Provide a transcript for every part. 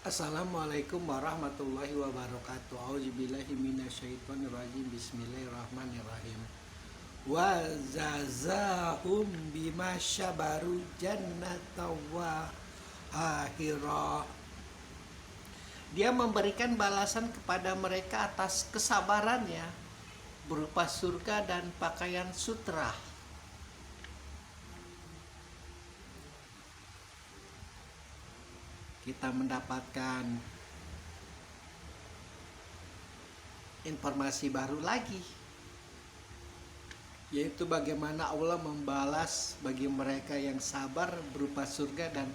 Assalamualaikum warahmatullahi wabarakatuh. Auzubillahi minasyaitonirrajim. Bismillahirrahmanirrahim. Wa zazahum bima syabaru jannatan wa akhirah. Dia memberikan balasan kepada mereka atas kesabarannya berupa surga dan pakaian sutra. Kita mendapatkan informasi baru lagi, yaitu bagaimana Allah membalas bagi mereka yang sabar berupa surga, dan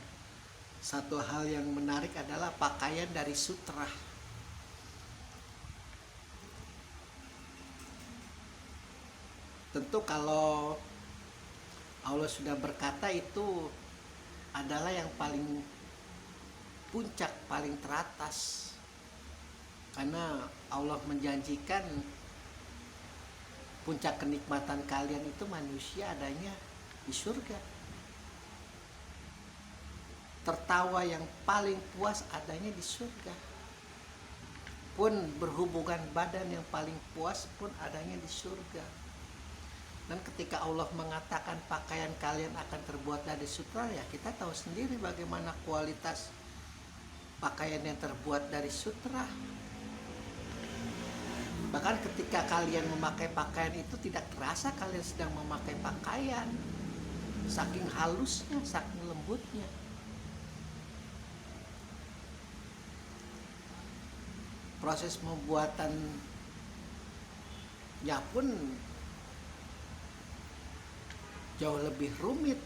satu hal yang menarik adalah pakaian dari sutra. Tentu kalau Allah sudah berkata, itu adalah yang paling puncak, paling teratas, karena Allah menjanjikan puncak kenikmatan kalian itu manusia adanya di surga. Tertawa yang paling puas adanya di surga. Pun berhubungan badan yang paling puas pun adanya di surga. Dan ketika Allah mengatakan pakaian kalian akan terbuat dari sutra, ya kita tahu sendiri bagaimana kualitas pakaian yang terbuat dari sutra. Bahkan ketika kalian memakai pakaian itu tidak terasa kalian sedang memakai pakaian, saking halusnya, saking lembutnya. Proses membuatannya pun jauh lebih rumit,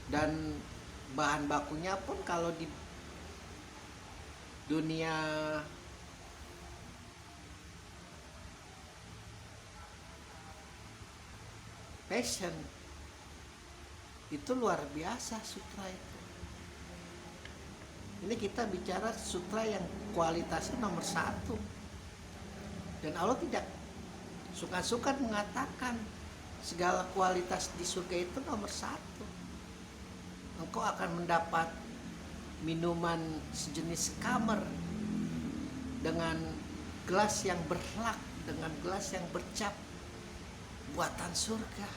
dan bahan bakunya pun kalau di dunia fashion itu luar biasa sutra itu. Ini kita bicara sutra yang kualitasnya nomor satu, dan Allah tidak suka-suka mengatakan segala kualitas di surga itu nomor satu. Engkau akan mendapat minuman sejenis kamar dengan gelas yang berlak, dengan gelas yang bercap, buatan surga.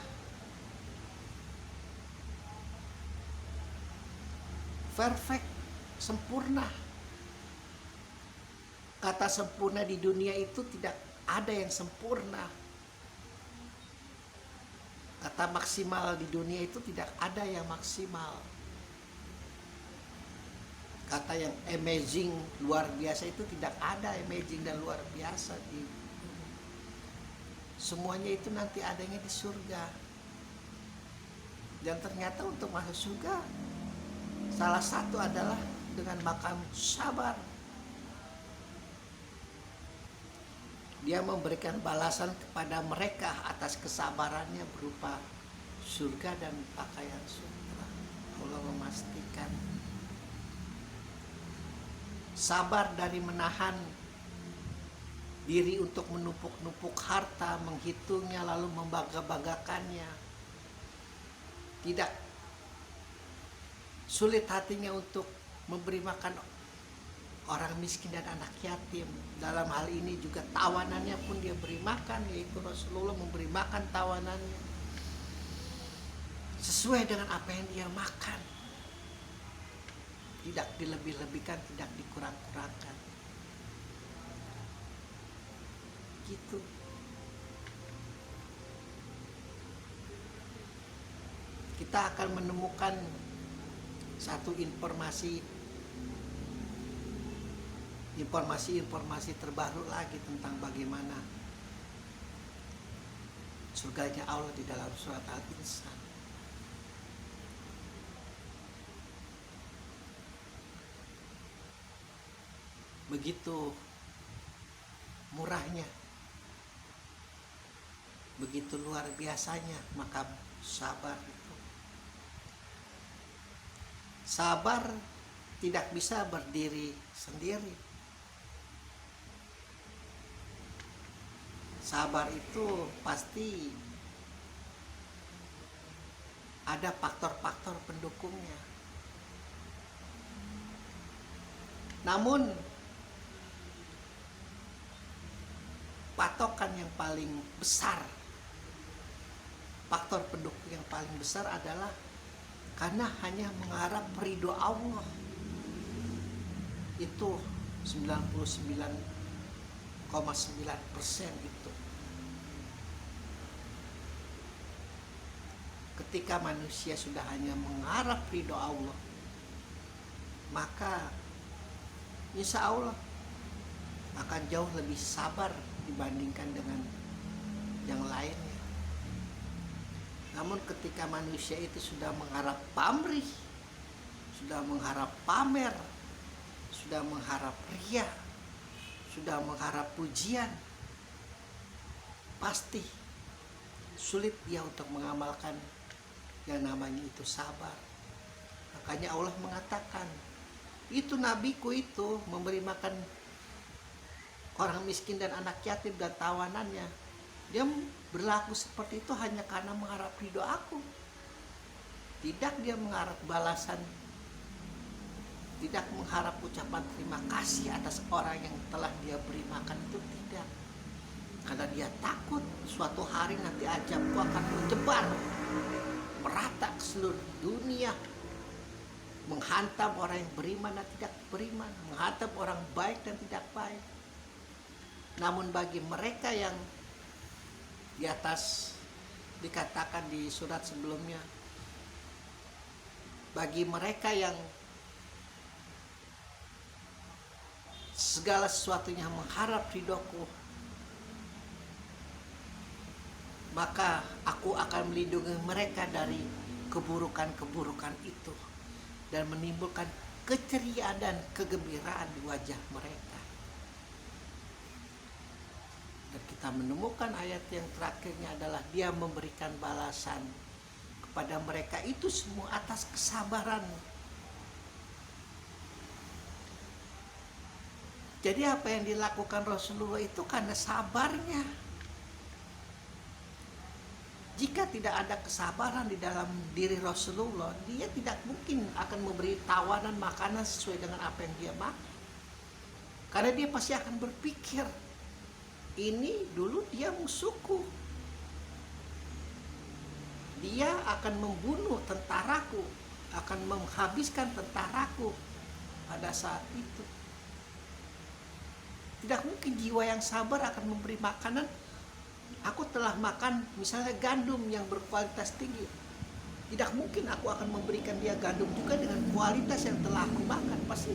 Perfect, sempurna. Kata sempurna di dunia itu tidak ada yang sempurna. Kata maksimal di dunia itu tidak ada yang maksimal. Kata yang amazing, luar biasa, itu tidak ada amazing dan luar biasa. Semuanya itu nanti adanya di surga. Dan ternyata untuk masuk surga, salah satu adalah dengan makan sabar. Dia memberikan balasan kepada mereka atas kesabarannya berupa surga dan pakaian sutra. Allah memastikan sabar dari menahan diri untuk menumpuk-numpuk harta, menghitungnya lalu membangga-banggakannya. Tidak sulit hatinya untuk memberi makan orang miskin dan anak yatim. Dalam hal ini juga tawanannya pun dia beri makan, yaitu Rasulullah memberi makan tawanannya sesuai dengan apa yang dia makan. Tidak dilebih-lebihkan, tidak dikurang-kurangkan. Gitu. Kita akan menemukan satu informasi terbaru lagi tentang bagaimana surganya Allah di dalam surat Al-Insan. Begitu murahnya, begitu luar biasanya maka sabar itu. Sabar tidak bisa berdiri sendiri. Sabar itu pasti ada faktor-faktor pendukungnya. Namun patokan yang paling besar, faktor pendukung yang paling besar adalah karena hanya mengharap ridho Allah. Itu 99,9% itu. Ketika manusia sudah hanya mengharap ridho Allah, maka insya Allah akan jauh lebih sabar dibandingkan dengan yang lainnya. Namun ketika manusia itu sudah mengharap pamrih, sudah mengharap pamer, sudah mengharap ria, sudah mengharap pujian, pasti sulit dia untuk mengamalkan yang namanya itu sabar. Makanya Allah mengatakan, itu nabiku itu memberi makan orang miskin dan anak yatim dan tawanannya. Dia berlaku seperti itu hanya karena mengharap ridho aku. Tidak dia mengharap balasan, tidak mengharap ucapan terima kasih atas orang yang telah dia beri makan, itu tidak. Karena dia takut suatu hari nanti azabku akan menyebar merata ke seluruh dunia, menghantam orang yang beriman dan tidak beriman, menghantam orang baik dan tidak baik. Namun bagi mereka yang di atas dikatakan di surat sebelumnya, bagi mereka yang segala sesuatunya mengharap ridhoku, maka aku akan melindungi mereka dari keburukan-keburukan itu dan menimbulkan keceriaan dan kegembiraan di wajah mereka. Dan kita menemukan ayat yang terakhirnya adalah dia memberikan balasan kepada mereka itu semua atas kesabaran. Jadi apa yang dilakukan Rasulullah itu karena sabarnya. Jika tidak ada kesabaran di dalam diri Rasulullah, dia tidak mungkin akan memberi tawanan makanan sesuai dengan apa yang dia makan. Karena dia pasti akan berpikir, ini dulu dia musuhku, dia akan membunuh tentaraku, akan menghabiskan tentaraku pada saat itu. Tidak mungkin jiwa yang sabar akan memberi makanan. Aku telah makan misalnya gandum yang berkualitas tinggi, tidak mungkin aku akan memberikan dia gandum juga dengan kualitas yang telah aku makan. Pasti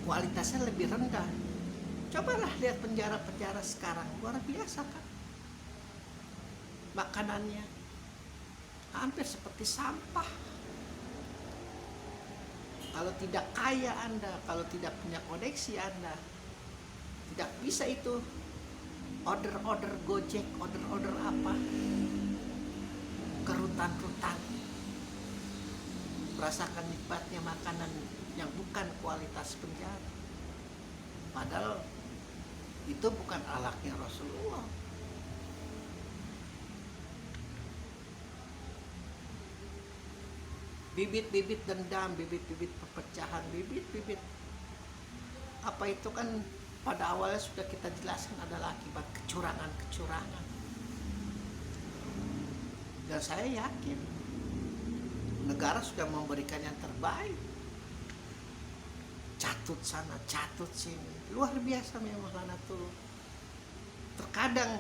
kualitasnya lebih rendah. Cobalah lihat penjara-penjara sekarang, luar biasa kan makanannya, hampir seperti sampah. Kalau tidak kaya Anda, kalau tidak punya koneksi Anda, tidak bisa itu order Gojek, order apa, kerutan-rutan, merasakan nikmatnya makanan yang bukan kualitas penjara. Padahal itu bukan akhlaknya Rasulullah. Bibit-bibit dendam, bibit-bibit perpecahan, bibit-bibit apa itu kan pada awalnya sudah kita jelaskan adalah akibat kecurangan-kecurangan. Dan saya yakin negara sudah memberikan yang terbaik. Catut sana, catut sini. Luar biasa memang Lanatul. Terkadang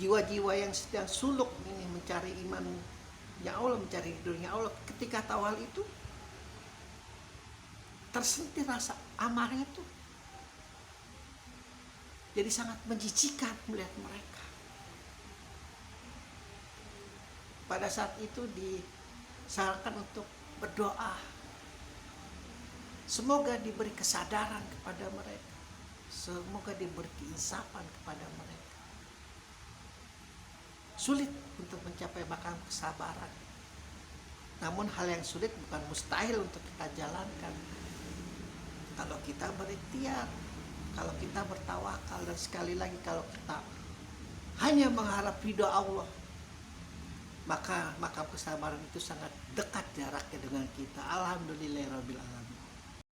jiwa-jiwa yang sedang suluk ini mencari iman ya Allah, mencari ridhonya Allah, ketika tahu hal itu tersentir rasa amarnya itu. Jadi sangat menjijikan melihat mereka. Pada saat itu disarankan untuk berdoa. Semoga diberi kesadaran kepada mereka. Semoga diberi keinsapan kepada mereka. Sulit untuk mencapai makam kesabaran. Namun hal yang sulit bukan mustahil untuk kita jalankan. Kalau kita berikhtiar, kalau kita bertawakal, dan sekali lagi kalau kita hanya mengharap ridho Allah, maka makam kesabaran itu sangat dekat jaraknya dengan kita. Alhamdulillahirabbil alamin.